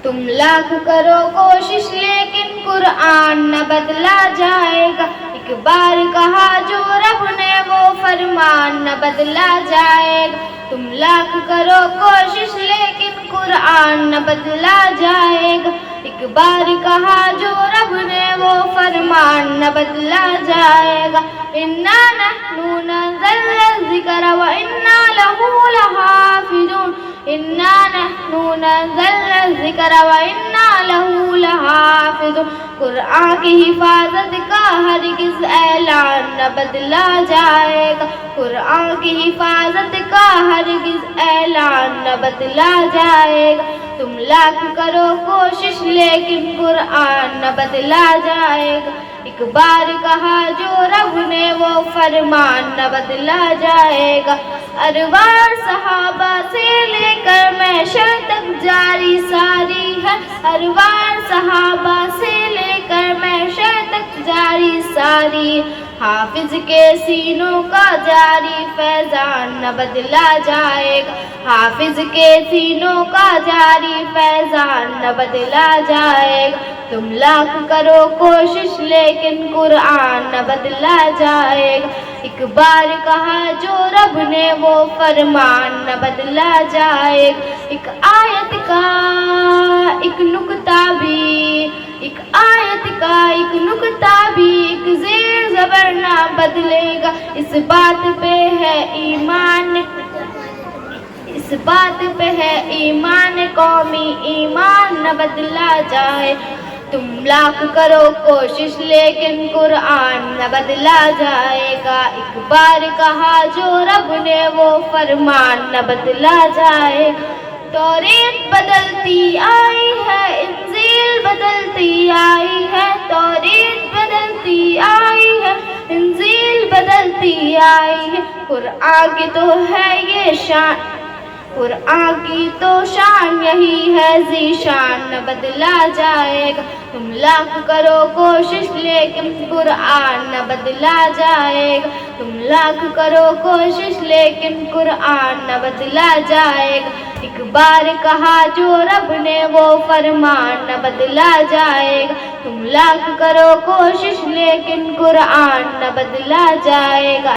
تم لاکھ کرو کوشش لیکن قرآن نہ بدلا جائے گا. ایک بار کہا جو رب نے وہ فرمان نہ بدلا جائے گا. تم لاکھ کرو کوشش لیکن قرآن نہ بدلا جائے گا. ایک بار کہا جو رب نے وہ فرمان نہ بدلا جائے گا. اِنَّا نَحْنُ نَزَّلْنَا الذِّكْرَ وَإِنَّا لَهُ لَحَافِظُونَ. اِنَّا نَحْنُ نَزَّلْنَا الذِّكْرَ وَإِنَّا لَهُ لَحَافِظُونَ. قرآن کی حفاظت کا ہرگز اعلان نہ بدلا جائے گا. قرآن کی حفاظت کا ہرگز اعلان نہ بدلا جائے گا. تم لاکھ کرو کوشش لیکن قرآن نہ بدلا جائے گا. ایک بار کہا جو رب نے وہ فرمان نہ بدلا جائے گا. ارواح صحابہ سے لے کر محشر تک جاری ساری ہے. ارواح صحابہ سے لے کر محشر تک جاری ساری. حافظ کے سینوں کا جاری فیضان نہ بدلا جائے گا. حافظ کے سینوں کا جاری فیضان نہ بدلا جائے گا. تم لاکھ کرو کوشش لیکن قرآن نہ بدلا جائے گا. ایک بار کہا جو رب نے وہ فرمان نہ بدلا جائے گا. ایک آیت کا ایک نکتہ بھی ایک آیت کا ایک نکتہ بھی ایک زیر زبر نہ بدلے گا. اس بات پہ ہے ایمان قومی ایمان نہ بدلا جائے. تم لاکھ کرو کوشش لیکن قرآن نہ بدلا جائے گا. ایک بار کہا جو رب نے وہ فرمان نہ بدلا جائے. توریت بدلتی آئی ہے, انجیل بدلتی آئی ہے. توریت بدلتی آئی ہے, انجیل بدلتی آئی ہے. قرآن کی تو ہے یہ شان, قرآن کی تو شان یہی ہے ذیشان نہ بدلا جائے گا. تم لاکھ کرو کوشش لیکن قرآن نہ بدلا جائے گا. تم لاکھ کرو کوشش لیکن قرآن نہ بدلا جائے گا. ایک بار کہا جو رب نے وہ فرمان نہ بدلا جائے گا. تم لاکھ کرو کوشش لیکن قرآن نہ بدلا جائے گا.